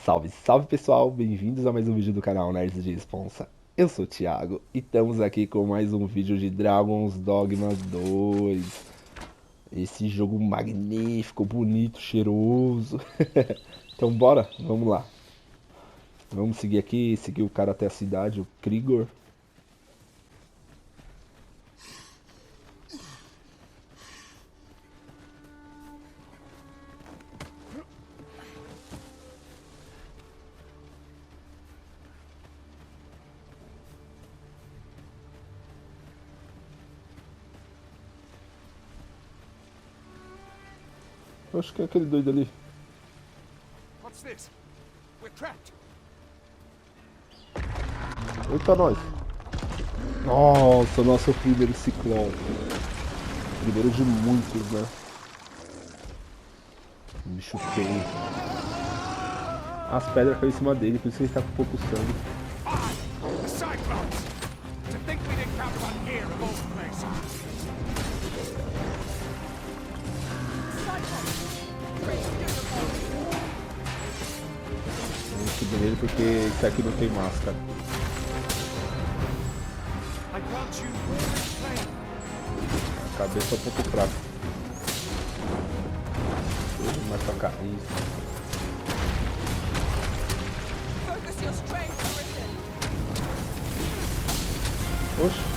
Salve, salve pessoal, bem-vindos a mais um vídeo do canal Nerds de Responsa. Eu sou o Thiago e estamos aqui com mais um vídeo de Dragonsdogma 2. Esse jogo magnífico, bonito, cheiroso. Então bora, vamos lá. Vamos seguir aqui, seguir o cara até a cidade, o Krigor. Eu acho que é aquele doido ali. What's this? We're trapped. Eita, nós. Nossa, nosso primeiro ciclone. Primeiro de muitos, né? Bicho feio. As pedras caíram em cima dele, por isso que ele tá com pouco sangue. The Cyclops! To think we'd encounter one here of all places. Vamos subir nele porque esse aqui não tem máscara. I grant you flame. A cabeça é um pouco fraca. Mais pra cá, isso. Focus your strength, Harrison. Oxe.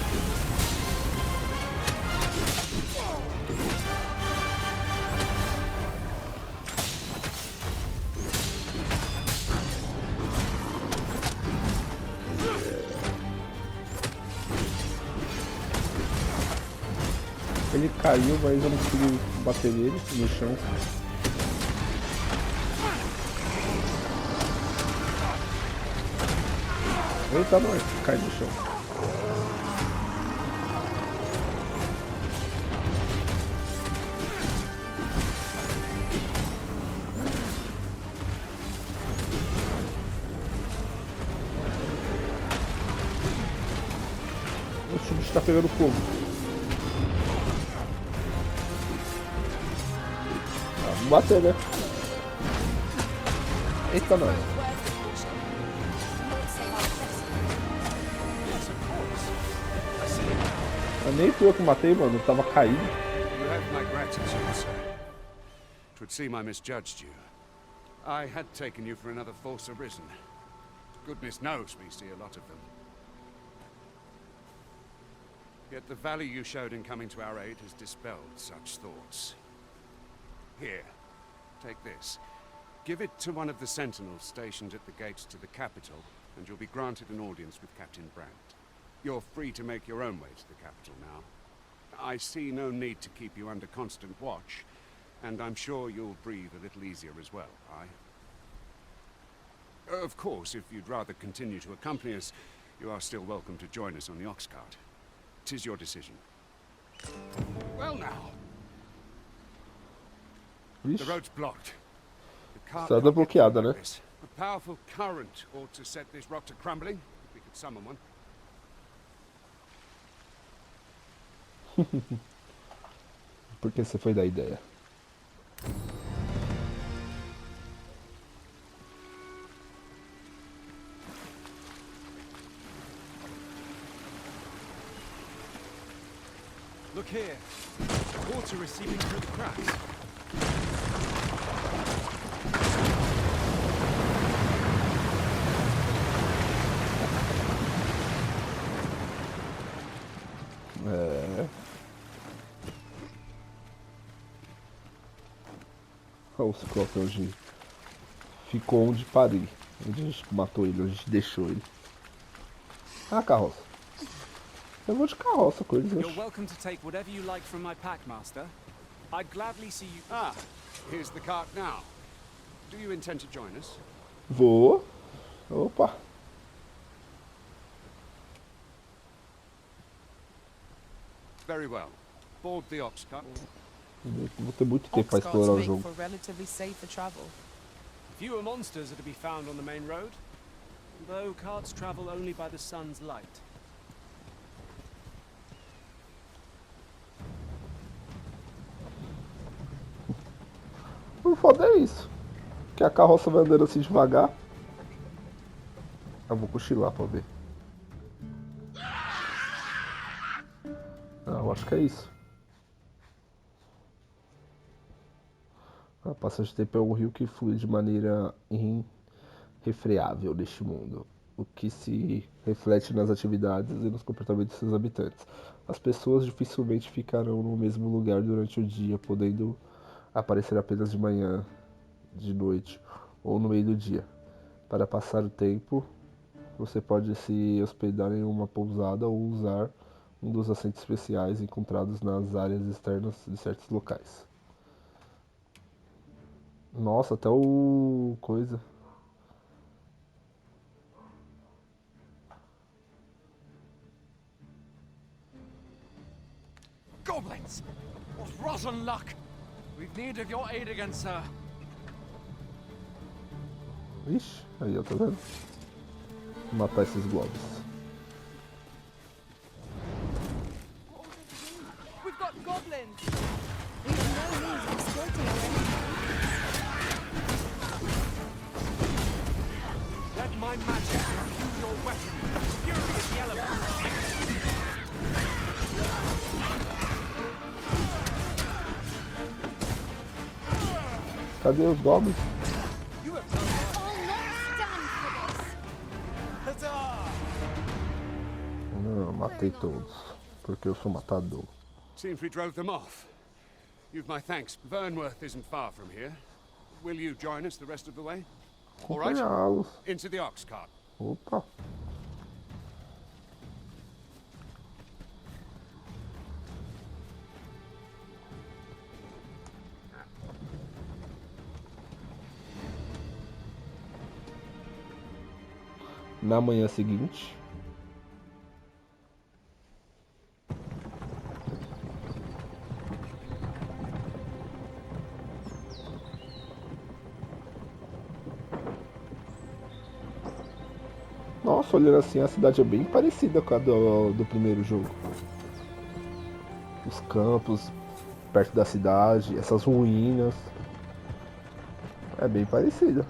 Ele caiu, mas eu não consegui bater nele no chão. Eita, nós, cai no chão. Oxe, o bicho tá pegando fogo. Vamos bater, né? Eita, nós. Nem fui eu que matei, mano. Eu tava caído. You have my gratitude, sir. 'Twould seem I misjudged you. I had taken you for another force arisen. Goodness knows we see a lot of them. Yet the value you showed in coming to our aid has dispelled such thoughts. Here, take this. Give it to one of the sentinels stationed at the gates to the capital, and you'll be granted an audience with Captain Brandt. You're free to make your own way to the capital now. I see no need to keep you under constant watch, and I'm sure you'll breathe a little easier as well, aye? Of course, if you'd rather continue to accompany us, you are still welcome to join us on the ox cart. 'Tis your decision. Well now. The Vixe, road's blocked. The cart estrada can't get bloqueada, through né? like this. A powerful current ought to set this rock to crumbling, if we could summon one. Por que você foi da ideia? Look here. Water is seeping through the cracks. É. Olha o Ciclope hoje. Ficou onde parei. Onde a gente matou ele, onde a gente deixou ele. Ah, carroça. Eu vou de carroça com eles, You're acho. welcome to take whatever you like from my pack, Master. I'd gladly see you. Ah, here's the cart now. Do you intend to join us? Vou. Opa. Very well. Board the ox cart. Vou ter muito tempo pra Ox explorar o carts make jogo. for relatively safer travel. Fewer monsters are to be found on the main road, though carts travel only by the sun's light. O foda é isso. Que a carroça vai andando assim devagar. Eu vou cochilar pra ver. Ah, eu acho que é isso. A passagem de tempo é um rio que flui de maneira irrefreável neste mundo, o que se reflete nas atividades e nos comportamentos de seus habitantes. As pessoas dificilmente ficarão no mesmo lugar durante o dia, podendo aparecer apenas de manhã, de noite ou no meio do dia. Para passar o tempo, você pode se hospedar em uma pousada ou usar um dos assentos especiais encontrados nas áreas externas de certos locais. Nossa, até o coisa. Goblins! What rotten luck! We've need of your aid again, sir. Ixi, aí eu tô vendo. Vou matar esses globos. We've got goblins. We have no means of exploiting our Let my magic imbue your weapon with the fury of the elements. Cadê os goblins? Não, matei todos. Porque eu sou matador. Seems we drove them off. You've my thanks. Vernworth isn't far from here. Will you join us the rest of the way? All right. Acompanhá-los. Into the ox cart. Opa. Na manhã seguinte, nossa, olhando assim, a cidade é bem parecida com a do primeiro jogo. Os campos perto da cidade, essas ruínas. É bem parecida.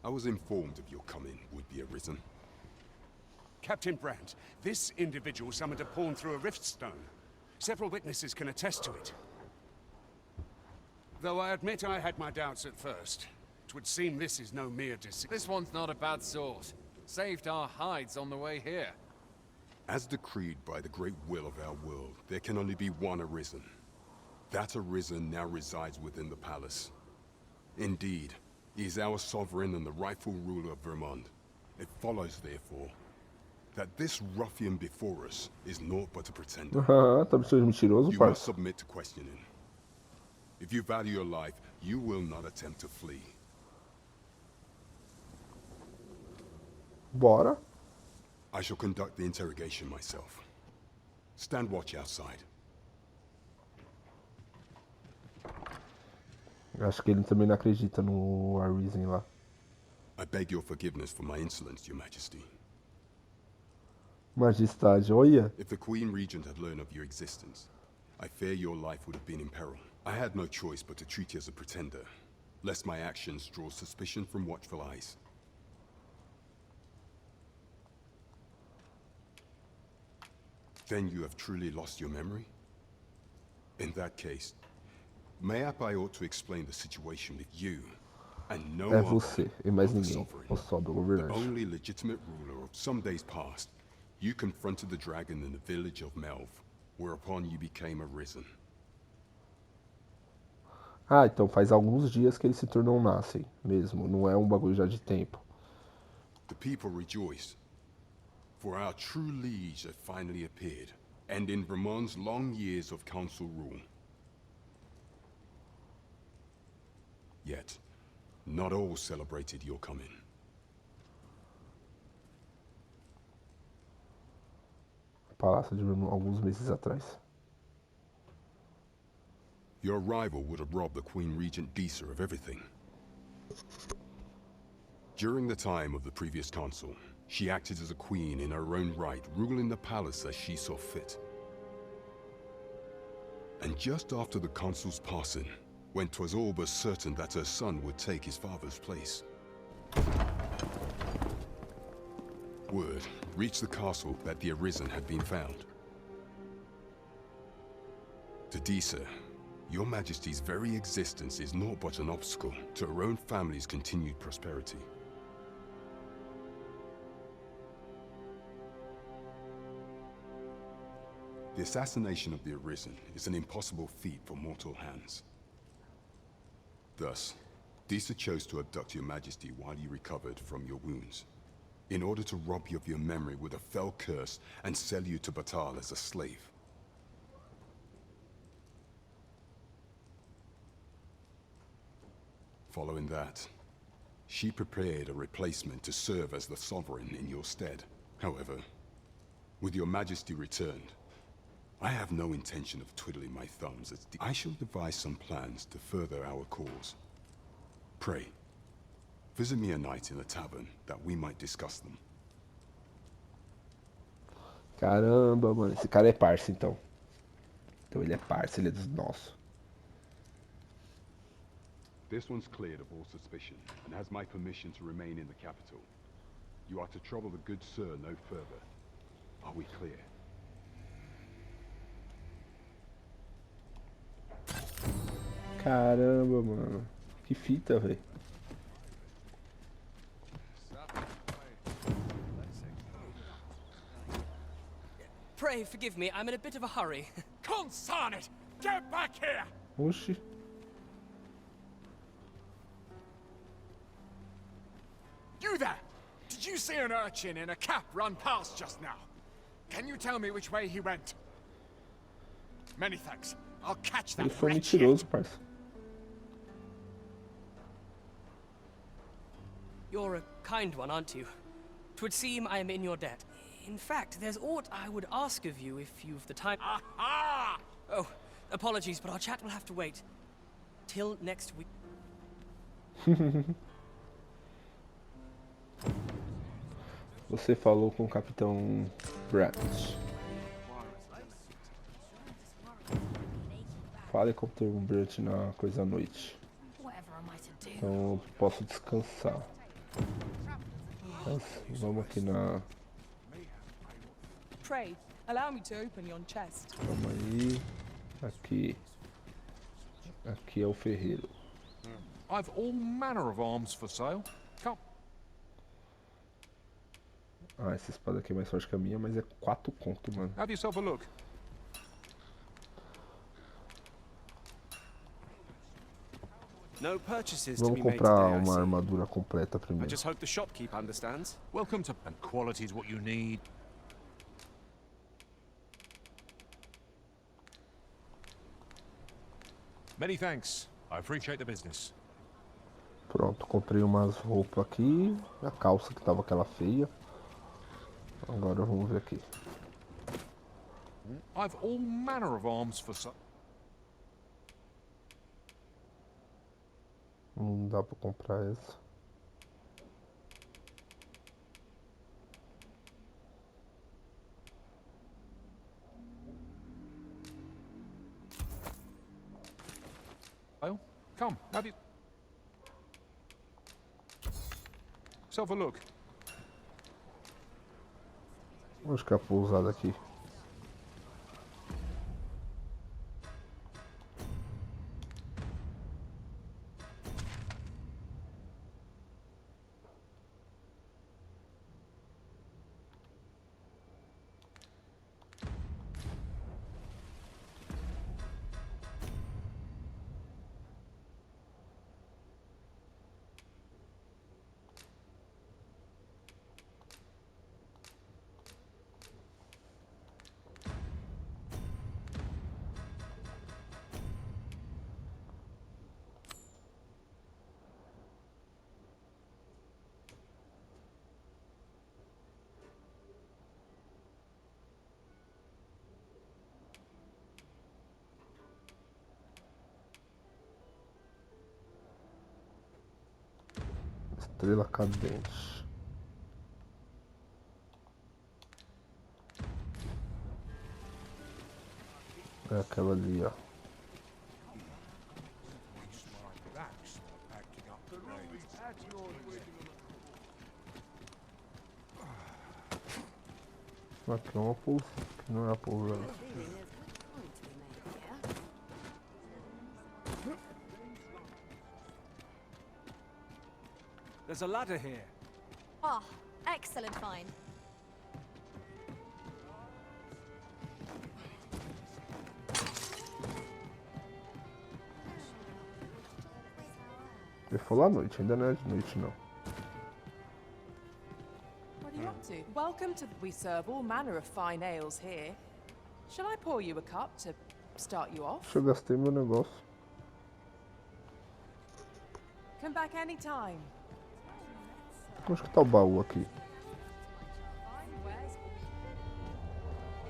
I was informed of your coming would be arisen. Captain Brandt, this individual summoned a pawn through a rift stone. Several witnesses can attest to it. Though I admit I had my doubts at first. It would seem this is no mere deceit. This one's not a bad sort. Saved our hides on the way here. As decreed by the great will of our world, there can only be one arisen. That arisen now resides within the palace. Indeed, he is our sovereign and the rightful ruler of Vermont. It follows, therefore, that this ruffian before us is naught but a pretender. Tá me sendo mentiroso, You must parça. submit to questioning. If you value your life, you will not attempt to flee. Bora. I shall conduct the interrogation myself. Stand watch outside. Acho que ele também não acredita no Arisen lá. I beg your forgiveness for my insolence, Your Majesty. Majestade, olha. If the Queen Regent had learned of your existence, I fear your life would have been in peril. I had no choice but to treat you as a pretender, lest my actions draw suspicion from watchful eyes. Then you have truly lost your memory? In that case, mayhap I ought to explain the situation with you, and no É other você e mais but the ninguém. sovereign. O só do The governante. only legitimate ruler of some days past, you confronted the dragon in the village of Melv, whereupon you became arisen. Ah, então faz alguns dias que ele se tornou um Nascen mesmo. Não é um bagulho já de tempo. The people rejoiced, for our true liege had finally appeared, ending Vermont's long years of council rule. Yet, not all celebrated your coming. Palácio de alguns meses atrás. Your arrival would have robbed the Queen Regent Disa of everything. During the time of the previous consul, she acted as a queen in her own right, ruling the palace as she saw fit. And just after the consul's passing, when 'twas all but certain that her son would take his father's place, word reached the castle that the Arisen had been found. To Disa, your Majesty's very existence is naught but an obstacle to her own family's continued prosperity. The assassination of the Arisen is an impossible feat for mortal hands. Thus, Disa chose to abduct your Majesty while you recovered from your wounds, in order to rob you of your memory with a fell curse and sell you to Batal as a slave. Following that, she prepared a replacement to serve as the sovereign in your stead. However, with your Majesty returned, I have no intention of twiddling my thumbs. I shall devise some plans to further our cause. Pray, visit me a night in the tavern that we might discuss them. Caramba, mano. Esse cara é parça, então. Então ele é parça, ele é dos nossos. This one's cleared of all suspicion and has my permission to remain in the capital. You are to trouble the good sir no further. Are we clear? Caramba, mano. Que fita, velho. Pray forgive me, I'm in a bit of a hurry. Consign it! Get back here! Oxi. You there! Did you see an urchin in a cap run past just now? Can you tell me which way he went? Many thanks. I'll catch that Ele foi wretch mentiroso, yet. parça. You're a kind one, aren't you? 'Twould seem I am in your debt. In fact, there's aught I would ask of you if you've the time. Aha! Oh, apologies, but our chat will have to wait till next week. Você falou com o Capitão Brant. Fale com o Capitão Brant na coisa à noite. Então eu posso descansar. Então, vamos aqui na... Pray, allow me to open yon chest. Calma aí. Aqui. Aqui é o ferreiro. I've all manner of arms for sale. Come. Ah, essa espada aqui é mais forte que a minha, mas é 4 conto, mano. Have yourself a look. No purchases to Vamos be made comprar today, I uma see. armadura completa I primeiro. just hope the shopkeep understands. Welcome to and quality is what you need. Many thanks. I appreciate the business. Pronto, comprei umas roupas aqui. A calça que tava aquela feia. Agora vamos ver aqui. I've all manner of arms for sale. Não dá pra comprar essa. Come, have you... Self a look. Acho que é a pousada aqui. Estrela cadente. É aquela ali, ó. Aqui é uma polvo, que não é a polvo. There's a ladder here. Ah, excellent find. Ele falou à noite, ainda não é de noite não. What are you up to? Welcome to. We serve all manner of fine ales here. Shall I pour you a cup to start you off? Deixa eu gastei meu negócio. Come back anytime. Onde que tá o baú aqui?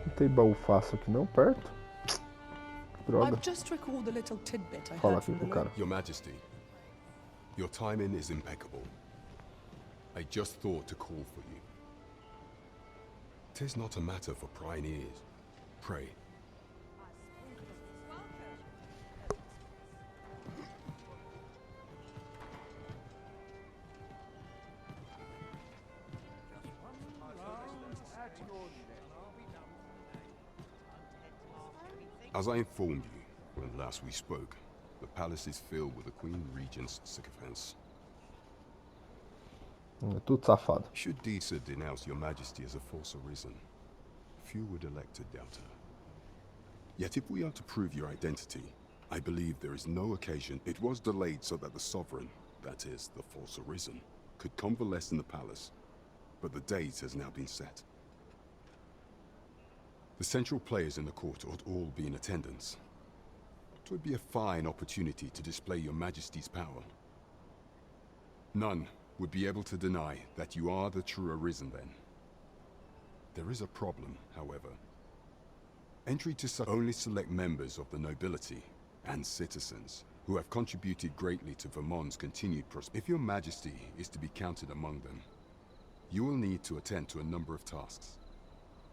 Não tem baú fácil aqui não, perto? Droga. I've just recalled a little tidbit I Fala heard aqui from com the o cara. Your Majesty, your timing is impeccable. I just thought to call for you. 'Tis not a matter for prying ears. Pray. As I informed you when last we spoke, the palace is filled with the Queen Regent's sycophants. É tudo safado. Should Disa denounce your majesty as a false arisen, few would elect to doubt her. Yet if we are to prove your identity, I believe there is no occasion. It was delayed so that the sovereign, that is, the false arisen, could convalesce in the palace, but the date has now been set. The central players in the court ought all be in attendance. It would be a fine opportunity to display your majesty's power. None would be able to deny that you are the true arisen then. There is a problem, however. Entry to such only select members of the nobility and citizens who have contributed greatly to Vermont's continued prosperity. If your majesty is to be counted among them, you will need to attend to a number of tasks.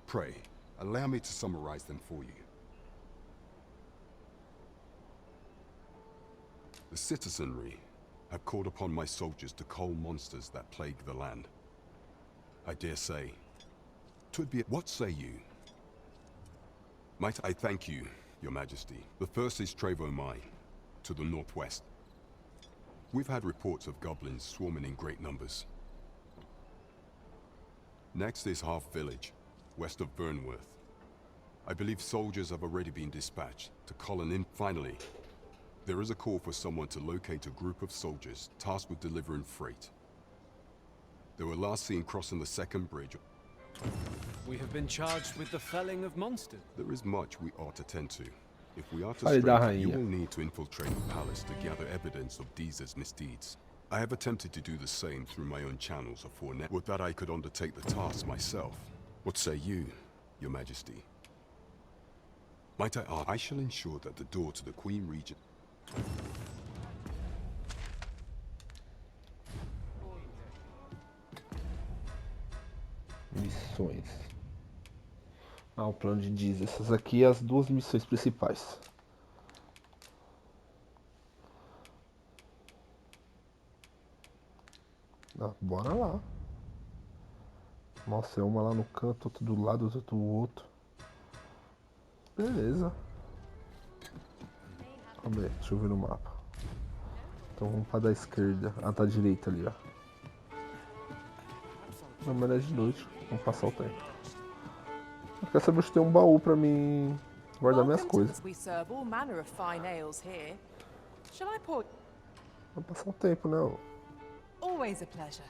Pray, allow me to summarize them for you. The citizenry have called upon my soldiers to cull monsters that plague the land. I dare say, 'twould be— What say you? Might I thank you, your majesty. The first is Trevo Mine, to the northwest. We've had reports of goblins swarming in great numbers. Next is Half Village, west of Burnworth. I believe soldiers have already been dispatched to cull in. Finally, there is a call for someone to locate a group of soldiers tasked with delivering freight. They were last seen crossing the second bridge. We have been charged with the felling of monsters. There is much we ought to tend to. If we are to Fale da strengthen, you rainha. will need to infiltrate the palace to gather evidence of Disa's misdeeds. I have attempted to do the same through my own channels afore now. Would that I could undertake the task myself. What say you, your majesty? Might I ask? I shall ensure that the door to the Queen Regent— Missões. Ah, o plano de Diz. Essas aqui as duas missões principais. Ah, bora lá. Nossa, é uma lá no canto, outra do lado, outra do outro. Beleza. Calma aí, deixa eu ver no mapa. Então vamos para da esquerda. Ah, tá à direita ali, ó. Não, mas é de noite. Vamos passar o tempo. Eu quero saber se tem um baú pra mim guardar minhas coisas. We serve all manner of fine ales here. Shall I pour? Vamos passar o tempo, né? Ó. Always a pleasure.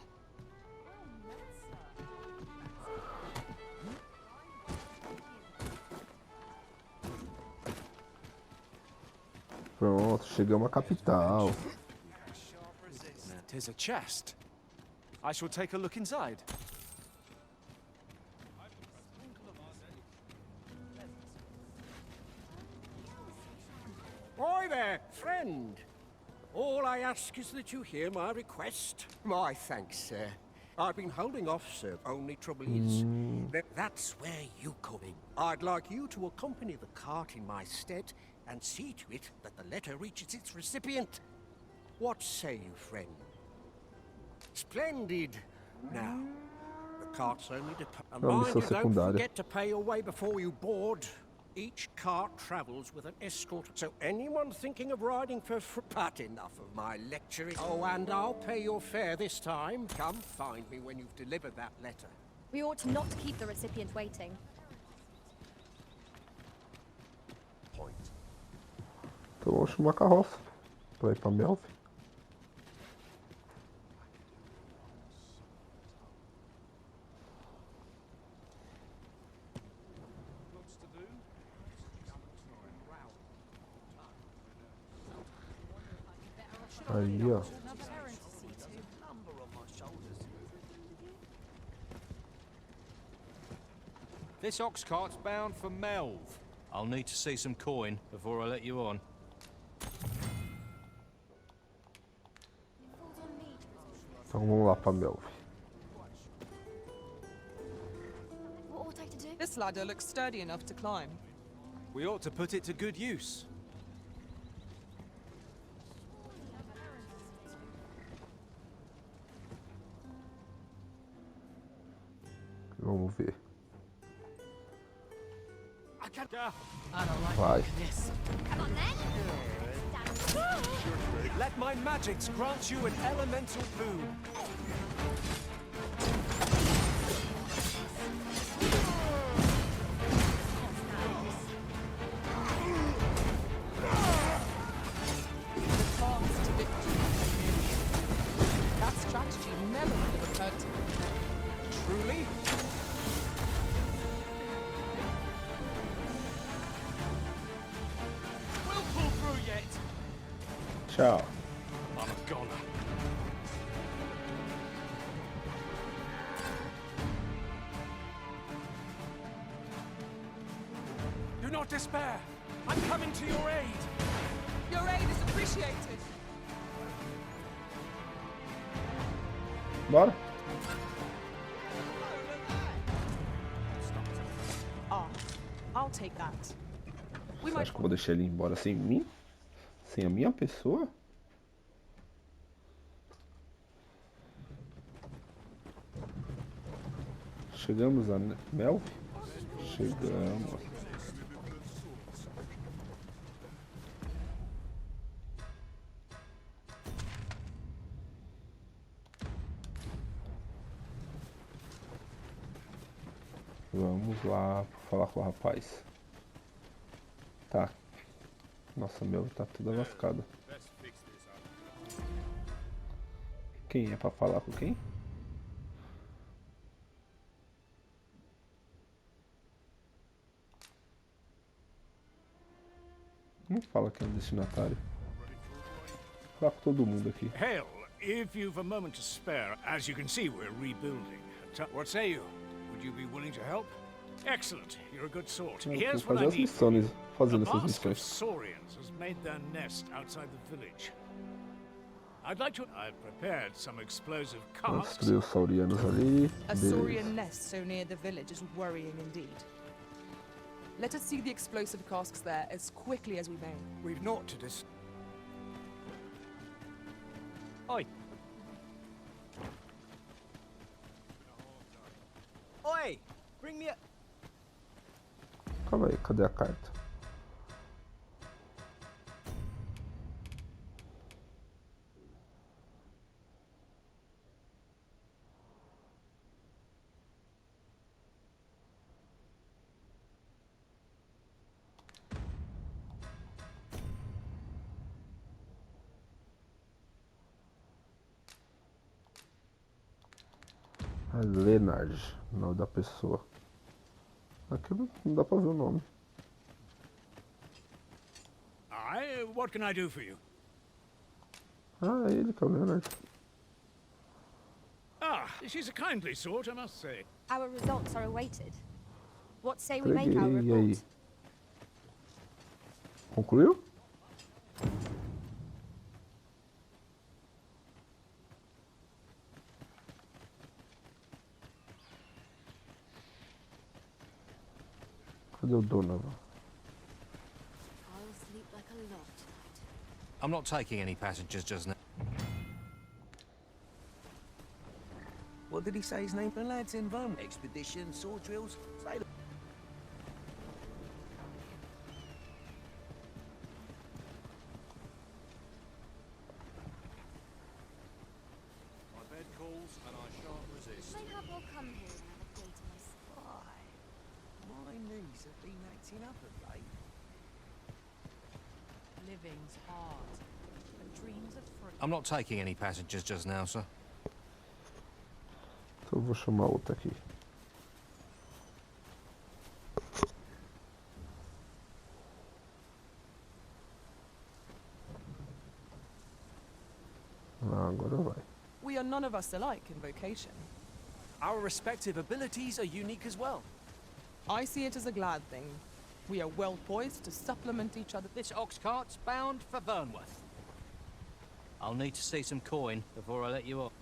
Pronto, chegamos à capital. Tis a chest. I shall take a look inside. Oi there, friend. All I ask is that you hear my request. My thanks, sir. I've been holding off, sir. Only trouble is, that's where you come in. I'd like you to accompany the cart in my stead and see to it that the letter reaches its recipient. What say you, friend? Splendid. Now, the cart's only and mind you, don't forget to pay your way before you board. Each cart travels with an escort, so anyone thinking of riding for but enough of my lecturing. Oh, and I'll pay your fare this time. Come find me when you've delivered that letter. We ought not to keep the recipient waiting. Então vamos chamar a carroça pra ir pra Melv. Aí, ó. This ox cart's bound for Melv. I'll need to see some coin before I let you on. Então vamos lá pra Melv. What ought I to do? This ladder looks sturdy enough to climb. We ought to put it to good use. Vamos ver. Vai. Let my magics grant you an elemental boon. That strategy never would have occurred to me. Truly? We'll pull through yet. Tchau. I'm a goner. Do not despair. I'm coming to your aid. Your aid is appreciated. Bora. I'll take that. Você acha que eu vou deixar ele ir embora sem mim? Sem a minha pessoa? Chegamos a Melv? Chegamos. Vamos lá falar com o rapaz. Tá. Nossa, meu, tá toda lascada. Quem é pra falar com quem? Não fala que é o destinatário. Fala com todo mundo aqui. Hail, if you've a moment to spare, as you can see, we're rebuilding. What say you? Would you be willing to help? Excellent, you're a good sort. Here's what I need. Fazendo A essas mask of missões. saurians has made their nest outside the village. I'd like to. I've prepared some explosive Vamos casks. destruir os saurianos ali. A Beleza. saurian nest so near the village is worrying indeed. Let us see the explosive casks there as quickly as we may. We've naught to dis. Oi. Oi! Bring me a. Calma aí, cadê a carta? Leonard, o nome da pessoa. Aqui não dá pra ver o nome. What can I do for you? Ah, ele que é o Leonard. Ah, she's a kindly sort, I must say. Our results are awaited. What say we make Entreguei, our e aí? report? Concluiu? Cadê o Donovan? I'm not taking any passengers just now. What did he say his name? The lads in Rome. Expedition, sword drills. Say the... My bed calls and I shan't resist. Mayhap I'll come here and have a date on my spy. My knees have been acting up of late. Living's hard, and dreams are free. I'm not taking any passengers just now, sir. Então eu vou chamar outra aqui. Ah, agora vai. We are none of us alike in vocation. Our respective abilities are unique as well. I see it as a glad thing. We are well poised to supplement each other. This ox cart's bound for Burnworth. I'll need to see some coin before I let you off.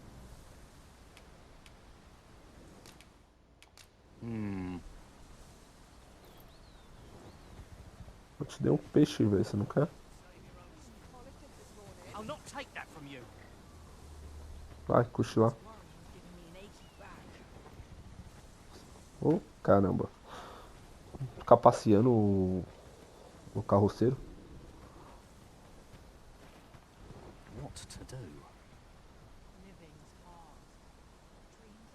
Eu te dei um peixe, velho, você não quer? I'll not take that from you. Vai, cochilar. Oh, caramba. Ficar passeando o carroceiro. What to do?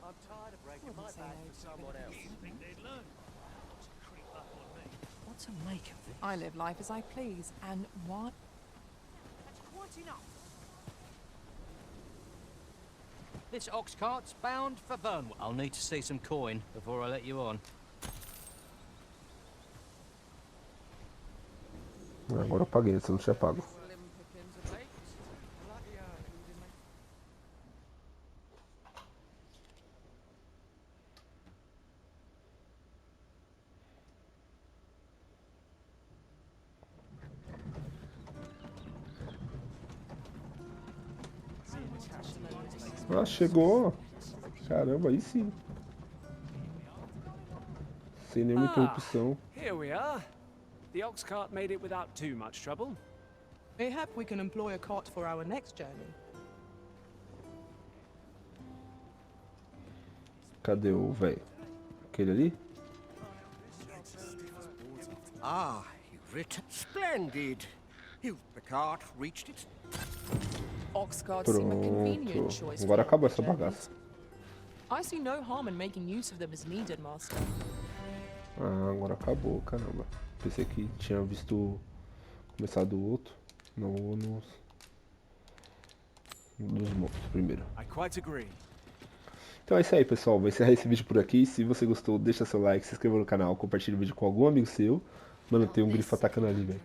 I'm tired of breaking my back for someone else. What to make of this? I live life as I please, and why? That's quite enough. This ox cart's bound for Burnworth. I'll need to see some coin before I let you on. Agora eu paguei, você não tinha pago. Ah, chegou! Caramba, aí sim. Sem nenhuma interrupção. Here we are. The ox cart made it without too much trouble. Mayhap we can employ a cart for our next journey. Cadê o velho? Aquele ali? Ah, you've written. Splendid. The cart reached its... Ox carts seem a convenient Pronto. choice. Agora for acabou essa journeys. bagaça. I see no harm in making use of them as needed, Master. Ah, agora acabou, caramba. Pensei que tinha visto começado o outro. Não vou nos monstros primeiro. I quite agree. Então é isso aí, pessoal. Vou encerrar esse vídeo por aqui. Se você gostou, deixa seu like, se inscreva no canal, compartilhe o vídeo com algum amigo seu. Mano, tem um grifo atacando ali, velho.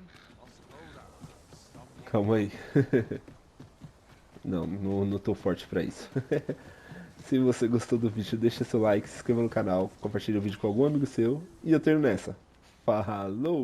Calma aí. Não tô forte pra isso. Se você gostou do vídeo, deixa seu like, se inscreva no canal, compartilhe o vídeo com algum amigo seu. E eu termino nessa. Falou!